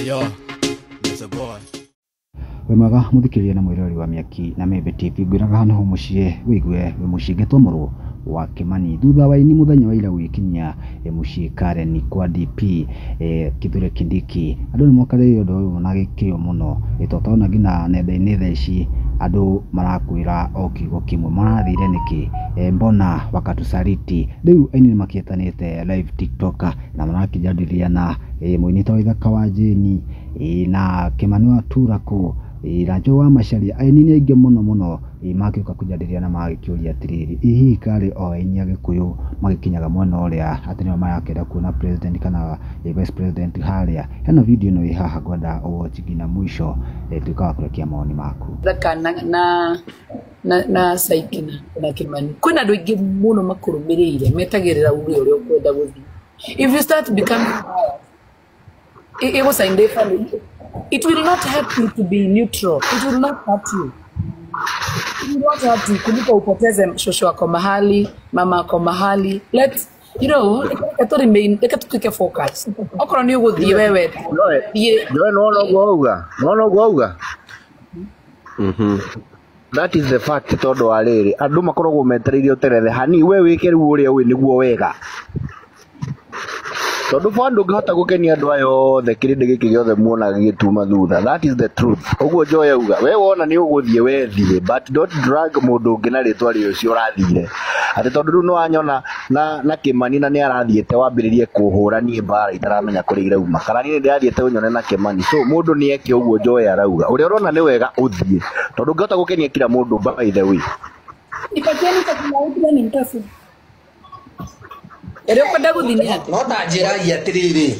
Yo, that's a boy. Wemaga muthikiria na mwirori wa Miaki na Membe TV ngwiraga hano ho mucie wigue mucinge tomorwo wa Kimani thutha wa ini muthenya wa ira wikinya mucie Karen kwa DP Kithure Kindiki andu ni mokareyo ndo na gikio muno itotona ngina nenda-ini theci andu marakwira o kiugo kimwe marathire niki mbona wakatusaliti riu aini makietanite live TikTok na marakijadiliana muini to ithaka wa Jeni na Kimani wa Turako Rajo wa Macharia aini ni aingi muno magĩũka kujadiliana magĩkĩũria atiriri ihi kare o aini agĩkũyũ magĩkinyaga mwena ũrĩa atĩ nĩo marakĩenda kuona president kana vice president haria hena video ĩno ĩ haha ngwenda watch nginya mwisho tukawa kũrekia maoni maku na Saikina na Kimani kwĩna andũ aingĩ mũno makũrũmĩrĩire metagĩrĩra ũrĩa ũkwenda gũthiĩ. If you start becoming it was in family, it will not help you to be neutral. It will not help you. It will not help you kuliko upoteze shosho wako mahali, mama wako mahali. Let's, you know, leka tukike focus. Okoro ni uguthie wewe. Joe no gwauga. That is the fact todo ariri. Andu makoragwo metereire uterethe hani we wike riu uria we niguo wega. Tondu fandu ngihota gukenia andu ayo the kirindi giki giothe muona gituma thutha. That is the truth. Uguo Joe yauga we wona ni uguthie wethie but don't drag mundu ungi na ritwa rio cio rathire. Ati tondu ru no anyona na Kimani na ni arathiete wambiririe kuhura ni mbara itaramenya kuri irauma. Kana ni ndiathiete unyone na Kimani. So mundu ni eke uguo Joe arauga. Uria urona ni wega uthie. Tondu ngihota gukenia kila mundu by the way. Ipatieni kwa kila ni mtafu. Ere kwenda guthinia no ta njira atiriri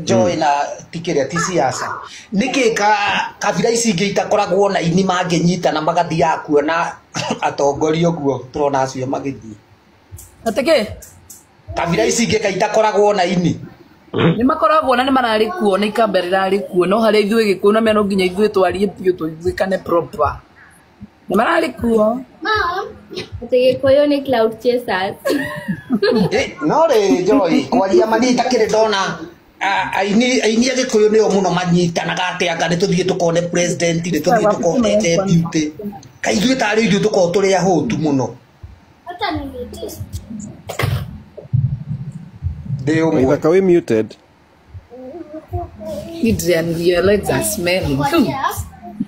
Joe na tikiria ti siasa niki kabira ici ingi itakoragwo na ini manginyita na magathia kuona atongoria guo turona acio magithii ateke kabira ici ingi itakoragwo na ini ni makoragwo na ni marari kuo ni kamberera ari kuo no hari ithuĩ gĩkũyũ na meno nginya ithuĩ twarie biũ tũiguĩkane proper ni marari kuo atege koyo ni cloud chasers no re Joe kwaria manita kire dona aini agikuyu ni o muno manyitanaga ati anga ni tuthie tukone president ni tuthie tukone deputy kaithue tari ithu tuko turi ahotu muno hata ni mute deo Either kawe muted Adrian your legs are smelling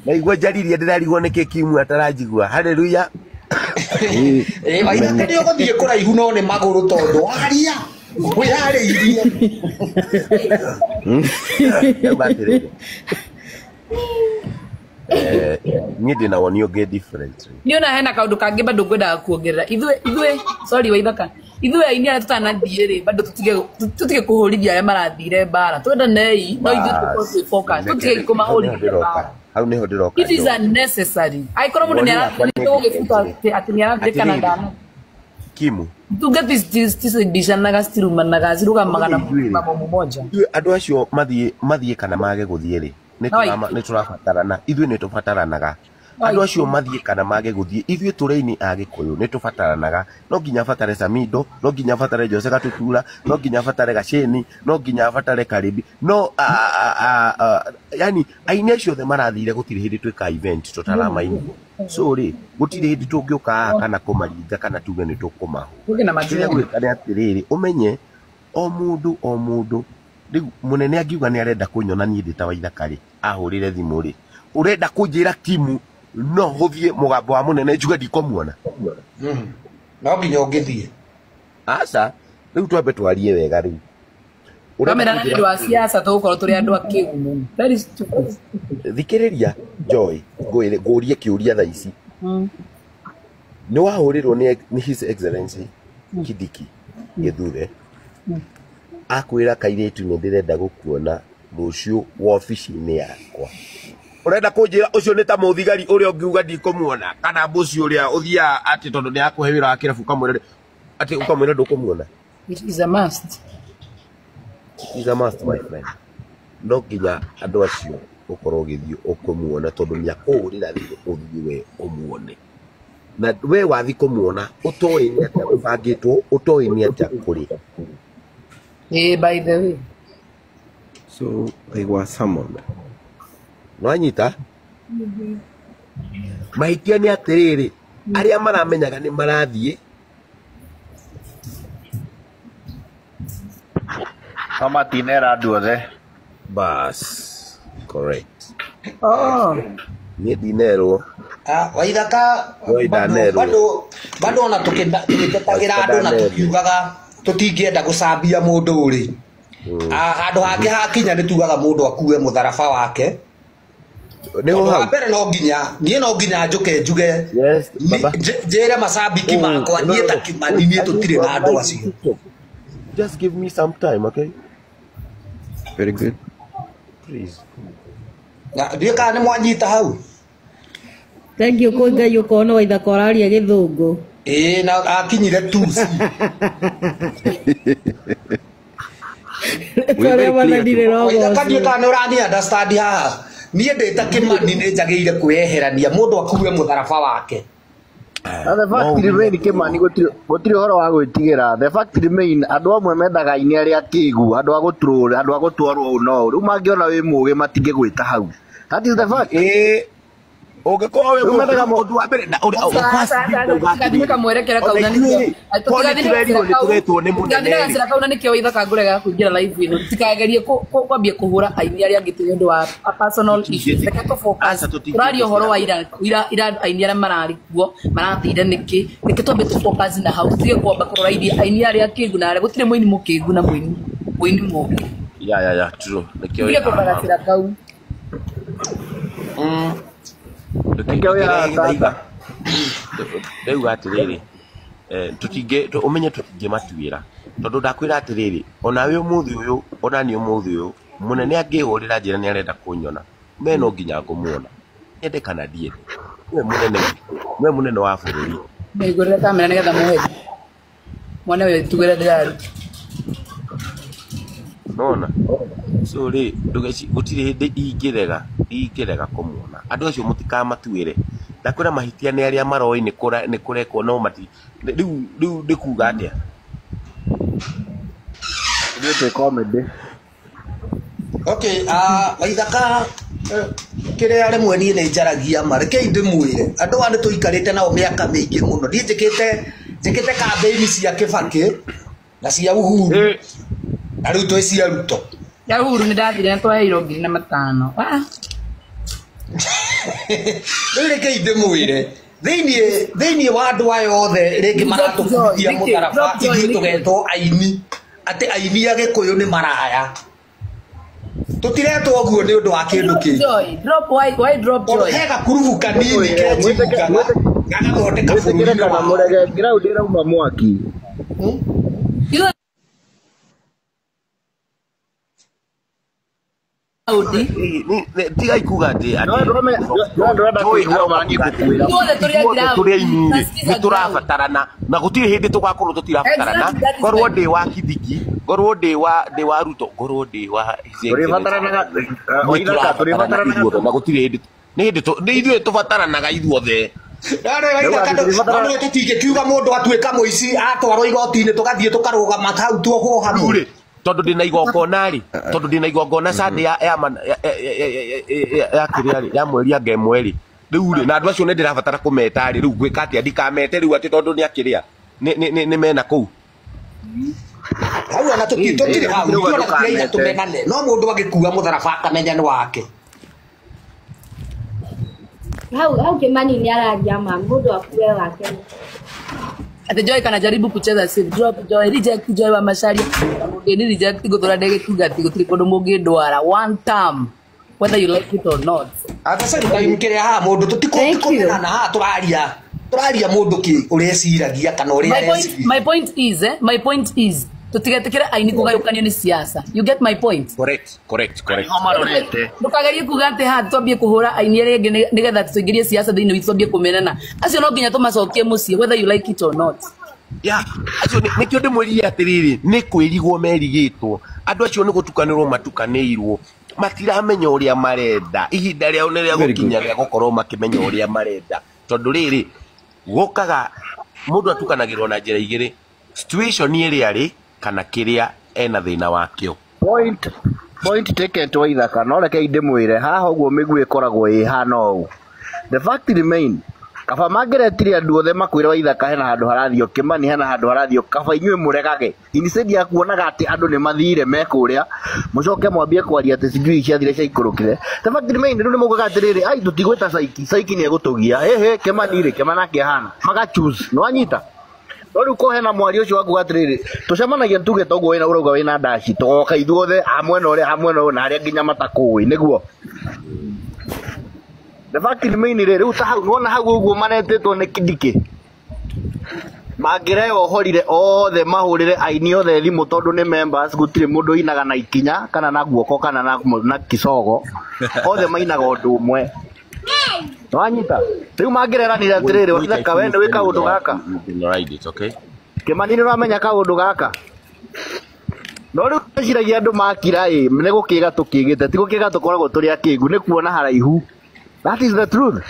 Na igwa jaririe ndirarigwo niki kimu atarajigwa haleluya maitha ndio guthie kuraihu no ni maguru tondu aria wirariirie Nidi na woni oge different niona hena kaundu kangi bado ngwenda kuongerera ithuĩ sorry waithaka ithuĩ aini arĩa tũtanathiĩ rĩ bado tutige kuhũrithia arĩa marathire mbara twenda nei no ithuĩ focus tutige kũmahũrithia mbara. Au niho ndiroka It is unnecessary. Aikoro mundu ni arafuta ati ni arathika na ndana kimu to get this edition na gastiru managa ziruga magana mambo moja andu acio mathie kana mage guthie ri ni turafatarana ithuĩ ni tufataranaga andu acio mathie kana mage guthie ithuĩ tureini agikuyu ni tufataranaga no nginya fatare Samido no nginya fatare Jose Gatutura no nginya fatare Gacheni no nginya fatare Karibi no yani aini acio the marathire gutire hindi twika event tutaramaini so ri gutire hindi tungioka kana kumaringa kana tuge ni tukumahu na majira gwikane atiriri umenye o mundu riu munene angiuga ni arenda kunyona ni ndita Waithakari ahurire thimu ri urenda kunjira timu no huthie mugambo wa munene njuga ndikomuona no nginya ungithie asa riu twambe twarie wega riu kamera na ndu wa siasa tugukorwo turi andu akigumu that is stupid thikiriria Joy ngurie kiuria tha ici ni wahurirwo ni his excellency Kindiki Githure akwira kairitu ni ndirenda gukuona rucio wa ofici-ini yakwa urenda kunjira ucio ni ta muthigari uria ungiuga ndikumuona kana mbuci uria uthia ati tondu ni akuhe wira wa kirabu kamwire ati ukamwira ndukumuona. It is a must. It is a must my friend. No nginya andu acio ukorwo githio ukumuona tondu ni akurira thiru uthie we umuone na we wathi kumuona utoi ni atia ubangitwo utoi ni atia kuri by the way So they were summoned. Nwanyita mahitia ni atiriri aria maramenyaga ni marathie kama tinera andu othe bas correct ni dinero Waithaka bado ona tukitagira andu na tukiugaga tutingienda gucambia mundu uri andu hangi hakinya ni tugaga mundu akue mutharaba wake mbere no nginya njuke njuge njere macambiki makwa nie ta Kimani nie tutire na andu acio. Just give me some time, okay? Very good. Please. Ndiye kana mwanyita hau. Thank you ko ngai ukona Waithaka oraria githungu. Na akinyire tusi. Waithaka ndiye kana urani understand haha. Nie ndeta Kimani ni njagirire kweherania mundu akue mutharaba wake. The fact remain Kimani gutiri horo wa gwitigira. The fact remain andu amwe mendaga ini aria kigu andu agutrol andu agutwarwo no ru mangiona wi muge matinge gwita hau. That is the fact. Ungekorwo we mundu wa mbere na tugathimika mwerekera kauna nikio kauna nikio Waithaka ngurega kuingira live ino tikagerie kwambia kuhura aini aria angite ni undu wa personal issues reka to focus turario horo wa ira aini aria marari kuo marathire niki twambe to focus na hau tige kwamba kuroraithia aini aria kingu na aria gutire muini mukingu na muini mugi ya true nikio tige kubaracira kau rĩu atirĩrĩ umenye tutinge matuĩra tondu ndakwĩra atirĩrĩ ona we ũmũthĩ ũyũ ona ni ũmũthĩ ũyũ mũnene angĩhũrĩra njĩra nĩ arenda kũnyona me no nginya ngũmuona ende kana ndiende we mũnene wa bũrũri ngũrĩra kamera nĩgetha muhe mwana we tugĩre ndĩrari nona so rĩ gũtirĩ hĩndĩ ingĩrega kũmuona andũ acio mũtikamatuĩre ndakwĩra mahitia nĩ arĩa maroĩ nĩ kũrekwo no mati rĩu ndĩkuga atĩa This comedy. Okay, Waithaka kiria rimwe ni njaragia mareke ndimwire andu ane tuikarite nao miaka mingi muno ni njikite campaign cia Kibaki na cia Uhuru na riu twi cia Ruto ya Uhuru ni ndathire na twaheirwo 5,000 reke ndimwire thiini wa andu ayo othe ringi maratukuthia mutharaba ithuĩ tugetwo aini ati aini agikuyu ni maraya tutiretwo guo ni undu wa kindu ki why drop joy hega kuruhu kanini ke jibuka gagathondeka bũrũri kana murege ground irauma mwaki tiga ikuga atĩ nĩ tũrabatarana na gũtirĩ hĩndĩ tũgakorwo tũtirabatarana ngorwo ndĩ wa Kithiki ngorwo ndĩ wa Ruto ngorwo ndĩ wa na gũtirĩ hĩndĩ nĩ ithuĩ tũbataranaga ithuothe Waithaka tutingikiuga mundu atuika muici atwarwo igoti-inĩ tugathiĩ tukarũgama hau tuohwo hamwe tondu ndina igongona Sunday ya mweri anga mweri riu ri na andu acio ni ndirabatara kumeta ri riu gwika atia ndikamete riu ati tondu ni akiria ni mena kuu hau ana tutire hau ndiona kuira tumenane no mundu agikuua mutharaba akamenya ni wake Hau Kimani ni aragia mundu akue wake ate Joy kana jaribu kucheza safe drop Joy reject Joy wa Macharia ni reject guthura ndege kugati gutiri kundu mungi ndwara one time whether you like it or not sasa tukaimkiria ha mundu tutikumenana ha turaria mundu ki ureciragia kana uria my point is tutigetikire aini kugayukanio ni siasa you get my point correct ndukagerie kuga ati ha twambie kuhura aini rege nigetha tuingirie siasa thiini witu twambie kumenana acio no nginya tumacokie mucie whether you like it or not acio nikio ndimwiririe atiriri ni kwirigwo merigitwo andu acio ni gutukanirwo matukanirwo matiramenya uria marenda ihinda riao ni ria gukinya ria gukorwo makimenya uria marenda tondu riri gukaga mundu atukanagirwo na njira igiri situation iria ri kana kiria ena thina wakio point taken to Waithaka no reke indimwire haha uguo miguu ikoragwo ihana ũũ. The fact remain kaba mangeretire andu othe makwire Waithaka hena handu harathio Kimani hena handu harathio kaba inyuĩ mũregage instead ya kuonaga atĩ andũ nĩ mathire mekũrĩa mũcoke mwambie kwaria atĩ sijui ciathire ciaikũrũkire. The fact remain rĩu nĩ mũgaga atĩrĩrĩ ai tũtigwĩta Saiki nĩ egũtũgia Kimani rĩ Kimani kĩhana maga choose no anyita no rĩu ko hena mwari ũcio waku atĩrĩrĩ tũcemanagia tuge toguo wĩna ũrauga wĩna ndaci toka ithuothe hamwe na ũrĩa na arĩa nginya matakũĩ nĩguo. The fact remain rĩu ta hau nona hau ũguo manetĩtwo nĩ Kidiki mangĩreo horire othe mahũrĩre aini othe thimũ tondũ nĩ members gũtirĩ mũndũ inaga na ikinya kana na guoko kana na kicogo othe mainaga ũndũ ũmwe wanyita rĩu mangĩreranire atĩrĩrĩ Waithaka we nĩ wĩka ũndũ gaka Kimani nĩ ũramenya kaũndũ gaka no rĩu eciragia andũ makira nĩ gũkĩga tũkĩgĩte ti gũkĩga tũkoragwo tũrĩ akĩngu nĩ kuona haraihu. That is the truth.